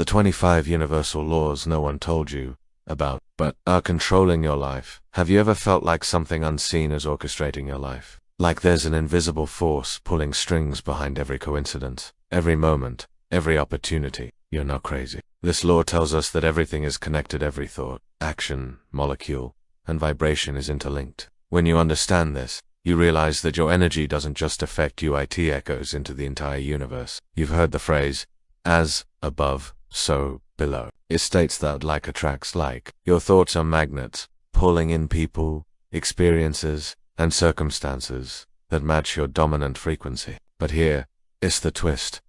25 universal laws no one told you about, but are controlling your life. Have you ever felt like something unseen is orchestrating your life? Like there's an invisible force pulling strings behind every coincidence, every moment, every opportunity. You're not crazy. This law tells us that everything is connected. Every thought, action, molecule, and vibration is interlinked. When you understand this, you realize that your energy doesn't just affect you, it echoes into the entire universe. You've heard the phrase, as above, so below. It states that like attracts like. Your thoughts are magnets, pulling in people, experiences, and circumstances that match your dominant frequency. But here is the twist.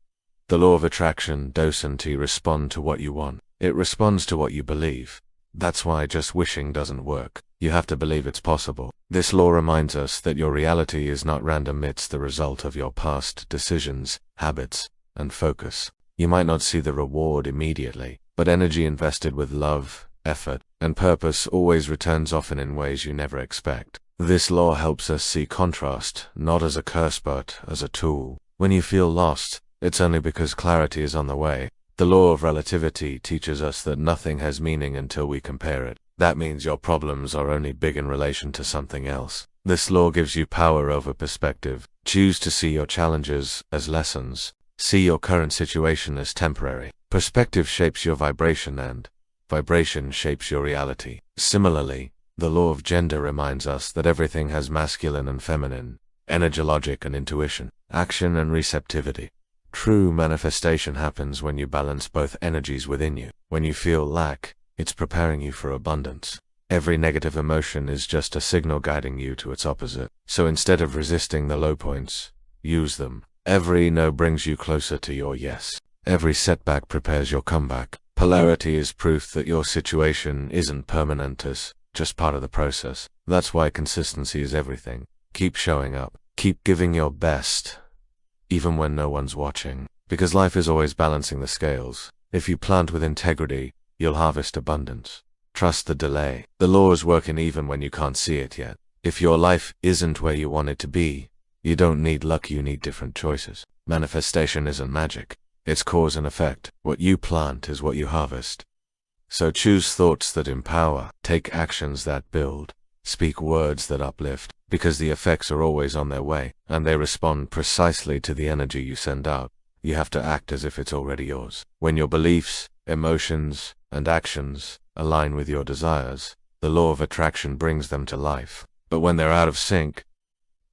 The law of attraction doesn't respond to what you want. It responds to what you believe. That's why just wishing doesn't work. You have to believe it's possible. This law reminds us that your reality is not random, it's the result of your past decisions, habits, and focus. You might not see the reward immediately, but energy invested with love, effort, and purpose always returns, often in ways you never expect. This law helps us see contrast, not as a curse but as a tool. When you feel lost, it's only because clarity is on the way. The law of relativity teaches us that nothing has meaning until we compare it. That means your problems are only big in relation to something else. This law gives you power over perspective. Choose to see your challenges as lessons. See your current situation as temporary. Perspective shapes your vibration, and vibration shapes your reality. Similarly, the law of gender reminds us that everything has masculine and feminine, energy, logic and intuition, action and receptivity. True manifestation happens when you balance both energies within you. When you feel lack, it's preparing you for abundance. Every negative emotion is just a signal guiding you to its opposite. So instead of resisting the low points, use them. Every no brings you closer to your yes. Every setback prepares your comeback. Polarity is proof that your situation isn't permanent, it's just part of the process. That's why consistency is everything. Keep showing up. Keep giving your best, even when no one's watching. Because life is always balancing the scales. If you plant with integrity, you'll harvest abundance. Trust the delay. The law is working even when you can't see it yet. If your life isn't where you want it to be, you don't need luck, you need different choices. Manifestation isn't magic. It's cause and effect. What you plant is what you harvest. So choose thoughts that empower. Take actions that build. Speak words that uplift. Because the effects are always on their way, and they respond precisely to the energy you send out. You have to act as if it's already yours. When your beliefs, emotions, and actions align with your desires, the law of attraction brings them to life. But when they're out of sync,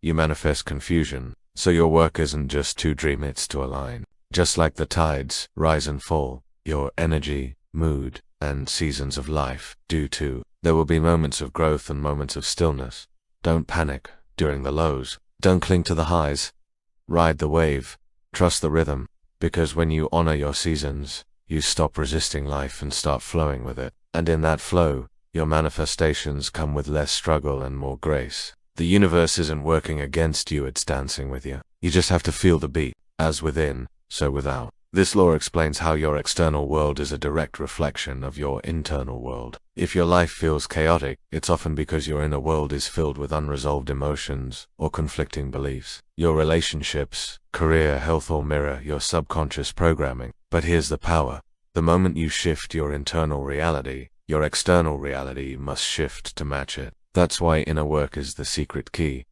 you manifest confusion. So your work isn't just to dream, it's to align. Just like the tides rise and fall, your energy, mood, and seasons of life do too. There will be moments of growth and moments of stillness. Don't panic during the lows. Don't cling to the highs. Ride the wave. Trust the rhythm. Because when you honor your seasons, you stop resisting life and start flowing with it. And in that flow, your manifestations come with less struggle and more grace. The universe isn't working against you, it's dancing with you. You just have to feel the beat. As within, so without. This law explains how your external world is a direct reflection of your internal world. If your life feels chaotic, it's often because your inner world is filled with unresolved emotions or conflicting beliefs. Your relationships, career, health all mirror your subconscious programming. But here's the power. The moment you shift your internal reality, your external reality must shift to match it. That's why inner work is the secret key.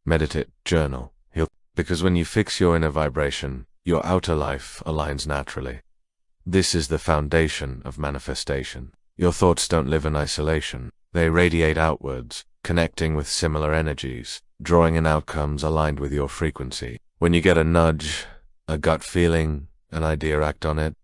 Meditate, journal, heal. Because when you fix your inner vibration, your outer life aligns naturally. This is the foundation of manifestation. Your thoughts don't live in isolation. They radiate outwards, connecting with similar energies, drawing in outcomes aligned with your frequency. When you get a nudge, a gut feeling, an idea, act on it.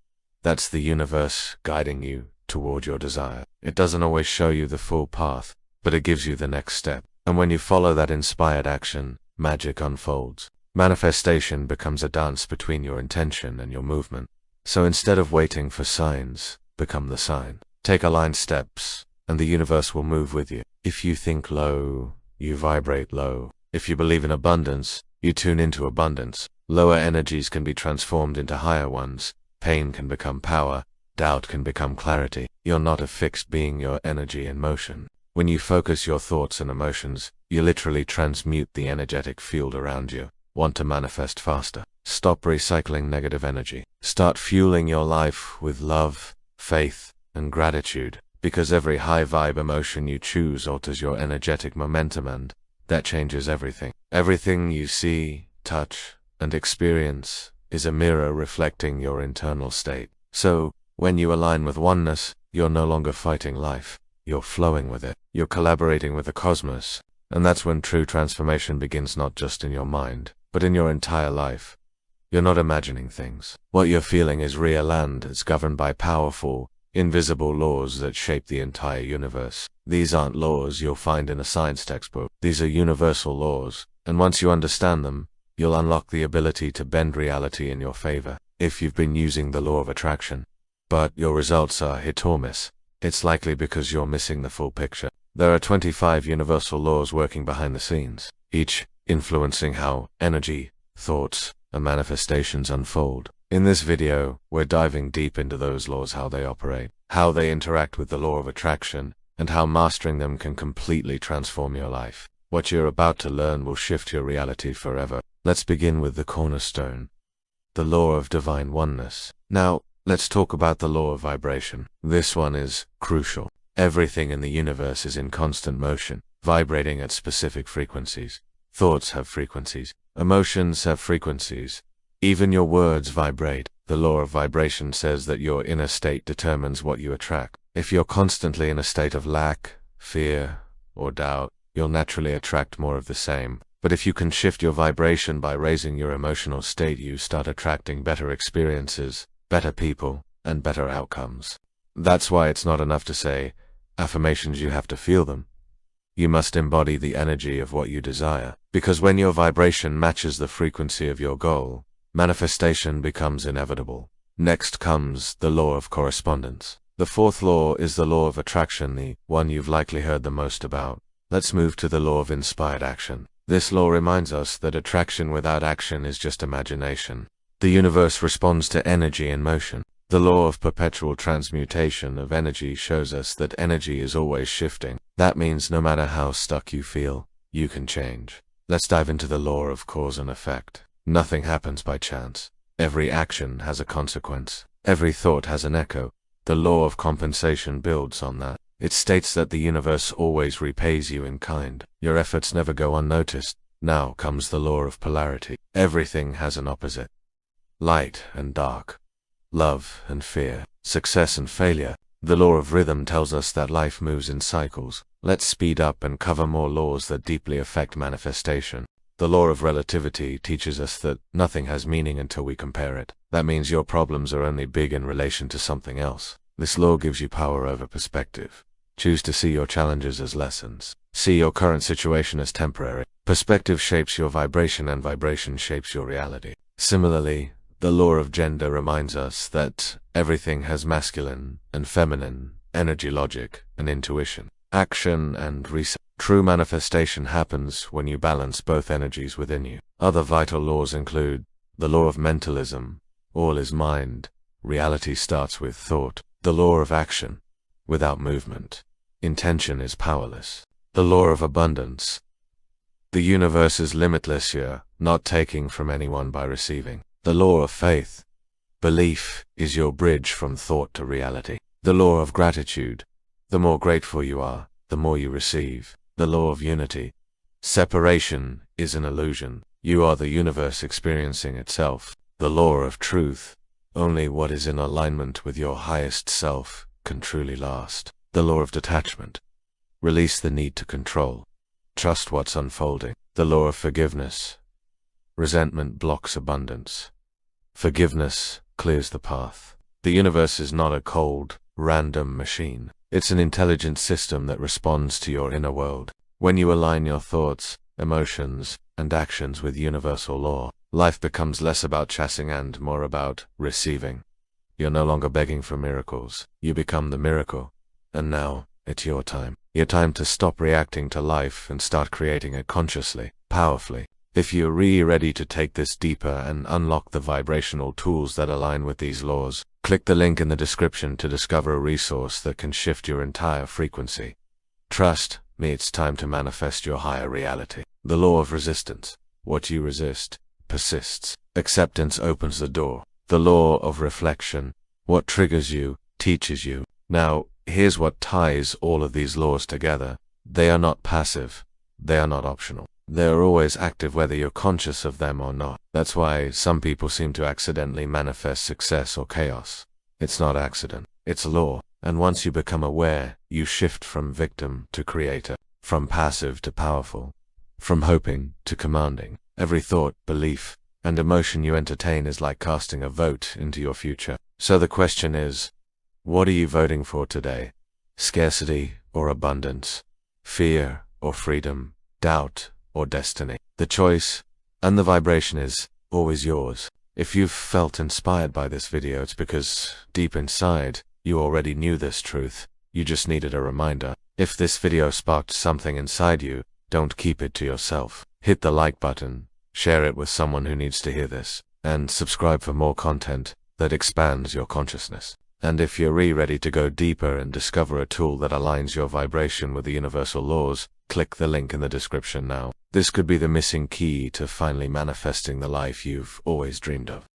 That's the universe guiding you toward your desire. It doesn't always show you the full path, but it gives you the next step. And when you follow that inspired action, magic unfolds. Manifestation becomes a dance between your intention and your movement. So instead of waiting for signs, become the sign. Take aligned steps, and the universe will move with you. If you think low, you vibrate low. If you believe in abundance, you tune into abundance. Lower energies can be transformed into higher ones. Pain can become power. Doubt can become clarity. You're not a fixed being, you're energy in motion. When you focus your thoughts and emotions, you literally transmute the energetic field around you. Want to manifest faster? Stop recycling negative energy. Start fueling your life with love, faith, and gratitude, because every high vibe emotion you choose alters your energetic momentum, and that changes everything. Everything you see, touch, and experience is a mirror reflecting your internal state. So, when you align with oneness, you're no longer fighting life. You're flowing with it. You're collaborating with the cosmos. And that's when true transformation begins, not just in your mind, but in your entire life. You're not imagining things. What you're feeling is real, and it's governed by powerful, invisible laws that shape the entire universe. These aren't laws you'll find in a science textbook. These are universal laws, and once you understand them, you'll unlock the ability to bend reality in your favor. If you've been using the law of attraction, but your results are hit or miss, it's likely because you're missing the full picture. There are 25 universal laws working behind the scenes, each influencing how energy, thoughts, and manifestations unfold. In this video, we're diving deep into those laws, how they operate, how they interact with the law of attraction, and how mastering them can completely transform your life. What you're about to learn will shift your reality forever. Let's begin with the cornerstone, the law of divine oneness. Now, let's talk about the law of vibration. This one is crucial. Everything in the universe is in constant motion, vibrating at specific frequencies. Thoughts have frequencies. Emotions have frequencies. Even your words vibrate. The law of vibration says that your inner state determines what you attract. If you're constantly in a state of lack, fear, or doubt, you'll naturally attract more of the same. But if you can shift your vibration by raising your emotional state, you start attracting better experiences, better people, and better outcomes. That's why it's not enough to say affirmations, you have to feel them. You must embody the energy of what you desire, because when your vibration matches the frequency of your goal, manifestation becomes inevitable. Next comes the law of correspondence. The fourth law is the law of attraction, the one you've likely heard the most about. Let's move to the law of inspired action. This law reminds us that attraction without action is just imagination. The universe responds to energy in motion. The law of perpetual transmutation of energy shows us that energy is always shifting. That means no matter how stuck you feel, you can change. Let's dive into the law of cause and effect. Nothing happens by chance. Every action has a consequence. Every thought has an echo. The law of compensation builds on that. It states that the universe always repays you in kind. Your efforts never go unnoticed. Now comes the law of polarity. Everything has an opposite. Light and dark. Love and fear. Success and failure. The law of rhythm tells us that life moves in cycles. Let's speed up and cover more laws that deeply affect manifestation. The law of relativity teaches us that nothing has meaning until we compare it. That means your problems are only big in relation to something else. This law gives you power over perspective. Choose to see your challenges as lessons. See your current situation as temporary. Perspective shapes your vibration, and vibration shapes your reality. Similarly, the law of gender reminds us that everything has masculine and feminine energy, logic and intuition, action and research. True manifestation happens when you balance both energies within you. Other vital laws include the law of mentalism. All is mind. Reality starts with thought. The law of action. Without movement, intention is powerless. The law of abundance. The universe is limitless, you're not taking from anyone by receiving. The law of faith. Belief is your bridge from thought to reality. The law of gratitude. The more grateful you are, the more you receive. The law of unity. Separation is an illusion. You are the universe experiencing itself. The law of truth. Only what is in alignment with your highest self can truly last. The law of detachment. Release the need to control. Trust what's unfolding. The law of forgiveness. Resentment blocks abundance. Forgiveness clears the path. The universe is not a cold, random machine. It's an intelligent system that responds to your inner world. When you align your thoughts, emotions, and actions with universal law, life becomes less about chasing and more about receiving. You're no longer begging for miracles. You become the miracle. And now, it's your time. Your time to stop reacting to life and start creating it consciously, powerfully. If you're really ready to take this deeper and unlock the vibrational tools that align with these laws, click the link in the description to discover a resource that can shift your entire frequency. Trust me, it's time to manifest your higher reality. The law of resistance. What you resist persists. Acceptance opens the door. The law of reflection. What triggers you, teaches you. Now, here's what ties all of these laws together. They are not passive. They are not optional. They are always active whether you're conscious of them or not. That's why some people seem to accidentally manifest success or chaos. It's not accident. It's law. And once you become aware, you shift from victim to creator, from passive to powerful, from hoping to commanding. Every thought, belief, and emotion you entertain is like casting a vote into your future. So the question is, what are you voting for today? Scarcity or abundance? Fear or freedom? Doubt or destiny? The choice and the vibration is always yours. If you've felt inspired by this video, it's because deep inside, you already knew this truth. You just needed a reminder. If this video sparked something inside you, don't keep it to yourself. Hit the like button, share it with someone who needs to hear this, and subscribe for more content that expands your consciousness. And if you're ready to go deeper and discover a tool that aligns your vibration with the universal laws, click the link in the description now. This could be the missing key to finally manifesting the life you've always dreamed of.